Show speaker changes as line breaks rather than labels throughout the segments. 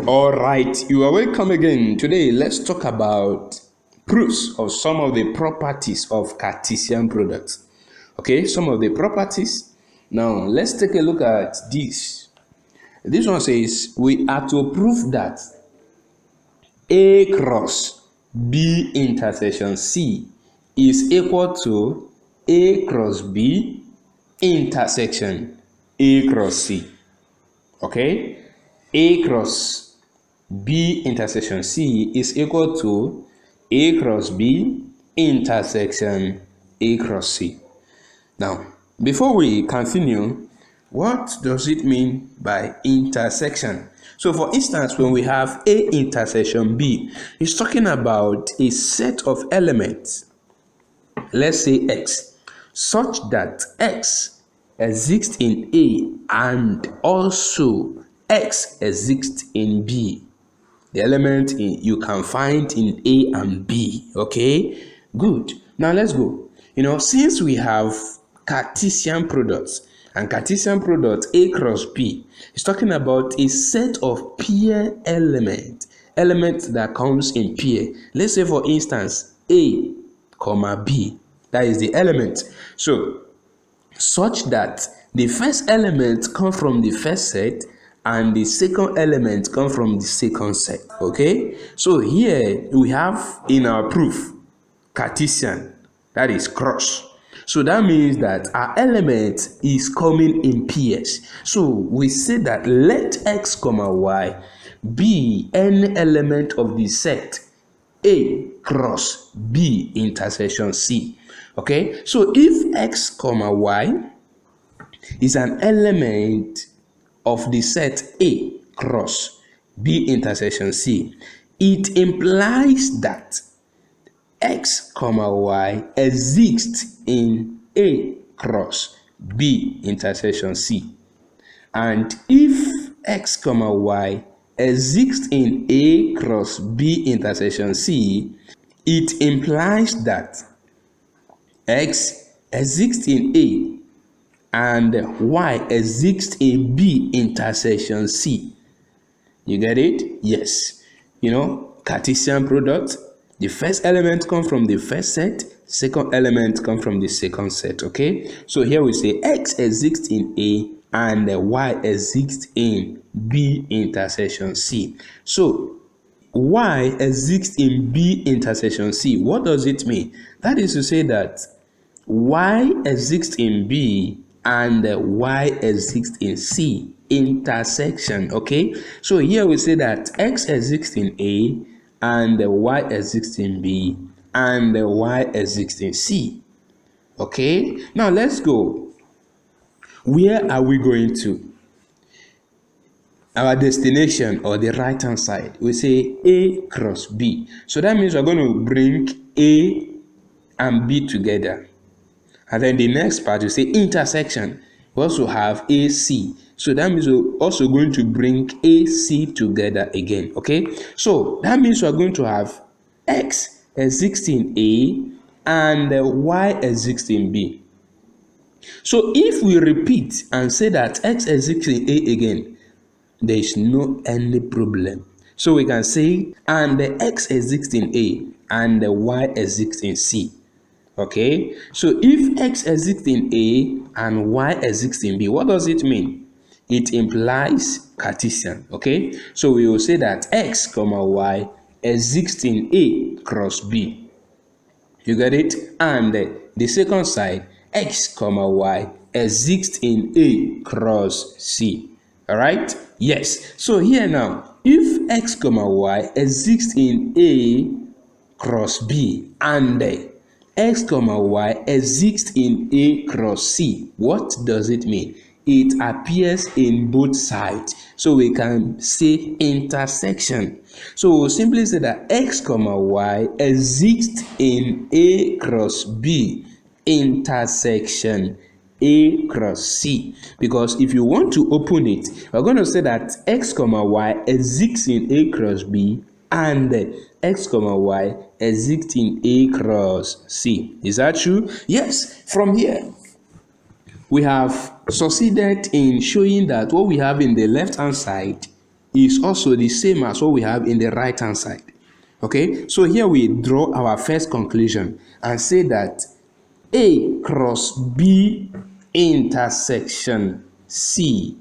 All right, you are welcome again. Today, let's talk about proofs of some of the properties of Cartesian products. Okay, some of the properties. Now, let's take a look at this. This one says we are to prove that A cross B intersection C is equal to A cross B intersection A cross C. Okay, A cross B intersection C is equal to A cross B intersection A cross C. Now, before we continue, what does it mean by intersection? So, for instance, when we have A intersection B, it's talking about a set of elements, let's say X, such that X exists in A and also X exists in B. The element you can find in A and B. Okay, good. Now let's go. Since we have Cartesian products, and Cartesian product A cross B is talking about a set of pair elements that comes in pair. Let's say, for instance, A, B. That is the element. So, such that the first element comes from the first set and the second element comes from the second set. Okay? So here we have in our proof Cartesian, that is cross. So that means that our element is coming in pairs. So we say that let X, Y be any element of the set A cross B intersection C. Okay? So if X, Y is an element of the set A cross B intersection C, it implies that X, Y exists in A cross B intersection C. And if X, Y exists in A cross B intersection C, it implies that X exists in A and Y exists in B intersection C. You get it? Yes. Cartesian product. The first element comes from the first set, second element comes from the second set. Okay, so here we say X exists in A and Y exists in B intersection C. So Y exists in B intersection C. What does it mean? That is to say that Y exists in B and Y exists in C intersection. Okay, so here we say that X exists in A and Y exists in B and Y exists in C. Okay, now let's go. Where are we going to? Our destination, or the right hand side, we say A cross B. So that means we're going to bring A and B together. And then the next part, we say intersection. We also have AC. So that means we're also going to bring AC together again. Okay, so that means we're going to have X exists in A and Y exists in B. So if we repeat and say that X exists in A again, there is no any problem. So we can say and X exists in A and Y exists in C. Okay, so if X exists in A and Y exists in B, what does it mean? It implies Cartesian. Okay, so we will say that X, Y exists in A cross B. You get it? And the second side, X, Y exists in A cross C. All right? Yes. So here now, if X, Y exists in A cross B and X, Y exists in A cross C, what does it mean? It appears in both sides. So we can say intersection. So we'll simply say that X, Y exists in A cross B intersection A cross C. Because if you want to open it, we're going to say that X, Y exists in A cross B and X, Y exists in A cross C. Is that true? Yes. From here, we have succeeded in showing that what we have in the left hand side is also the same as what we have in the right hand side. Okay, so here we draw our first conclusion and say that A cross B intersection C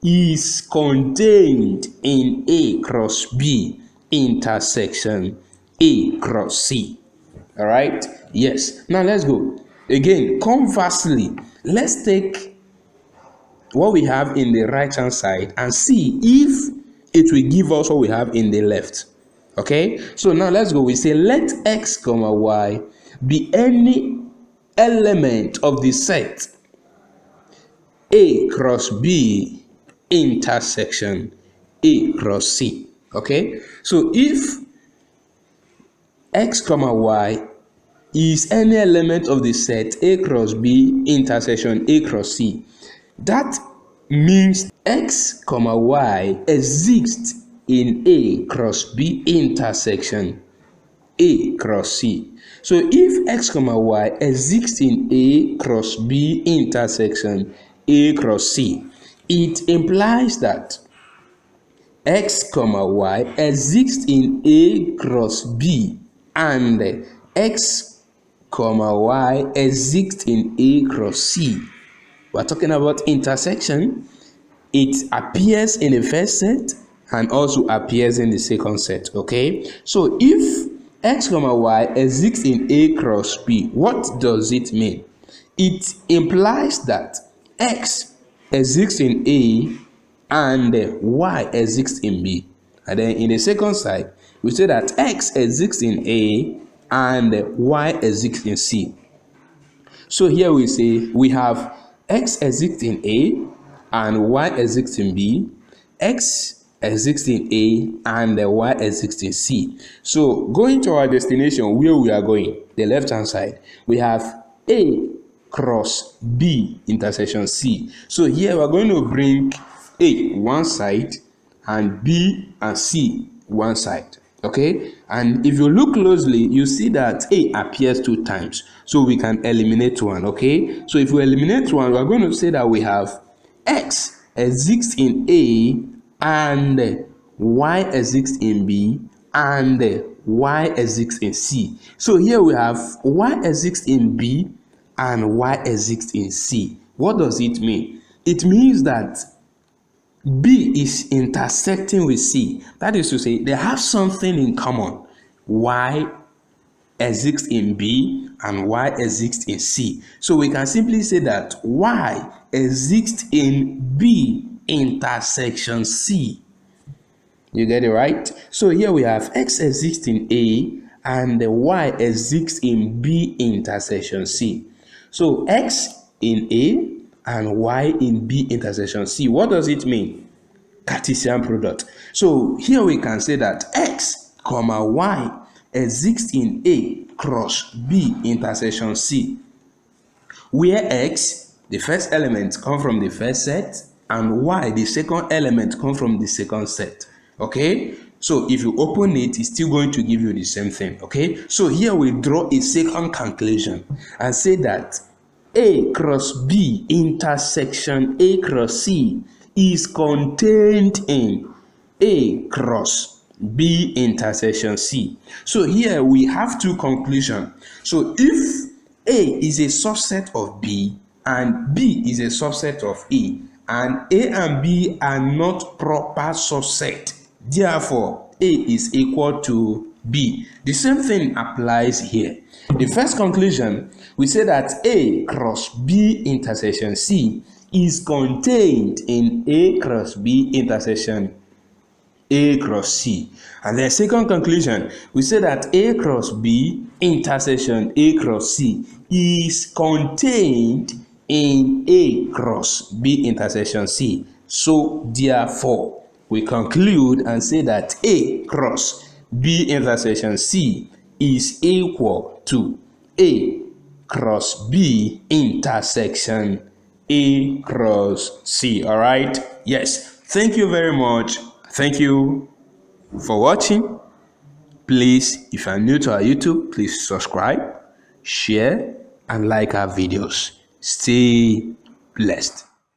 is contained in A cross B intersection A cross C. All right, yes. Now let's go again. Conversely, let's take what we have in the right hand side and see if it will give us what we have in the left. Okay, so now let's go. We say let x comma y be any element of the set A cross B intersection A cross C. Okay, so if x comma y is any element of the set A cross B intersection A cross C, that means x comma y exists in A cross B intersection A cross C. So if x comma y exists in A cross B intersection A cross C, it implies that x comma y exists in A cross B and x comma y exists in A cross C. We're talking about intersection. It appears in the first set and also appears in the second set. Okay, so if x comma y exists in A cross B, what does it mean? It implies that x exists in A and y exists in B. And then in the second side, we say that x exists in A and y exists in C. So here we say we have x exists in A and y exists in B, x exists in A and y exists in C. So going to our destination, where we are going, the left hand side, we have A cross B intersection C. So here we're going to bring A one side and B and C one side. Okay, and if you look closely, you see that A appears 2 times, so we can eliminate 1. Okay, so if we eliminate 1, we're going to say that we have x exists in A and y exists in B and y exists in C. So here we have y exists in B and y exists in C. What does it mean? It means that B is intersecting with C. That is to say, they have something in common. Y exists in B and y exists in C. So we can simply say that y exists in B intersection C. You get it right? So here we have x exists in A and y exists in B intersection C. So x in A and y in B intersection C. What does it mean? Cartesian product. So here we can say that x comma y exists in A cross B intersection C, where x, the first element, come from the first set, and y, the second element, come from the second set. Okay, so if you open it, it's still going to give you the same thing. Okay, so here we draw a second conclusion and say that A cross B intersection A cross C is contained in A cross B intersection C. So here we have 2 conclusions. So if A is a subset of B and B is a subset of A, and A and B are not proper subset, therefore A is equal to B. The same thing applies here. The first conclusion, we say that A cross B intersection C is contained in A cross B intersection A cross C. And the second conclusion, we say that A cross B intersection A cross C is contained in A cross B intersection C. So therefore, we conclude and say that A cross B intersection C is equal to A cross B intersection A cross C. All right, yes, thank you very much. Thank you for watching. Please, if you are new to our YouTube, please subscribe, share and like our videos. Stay blessed.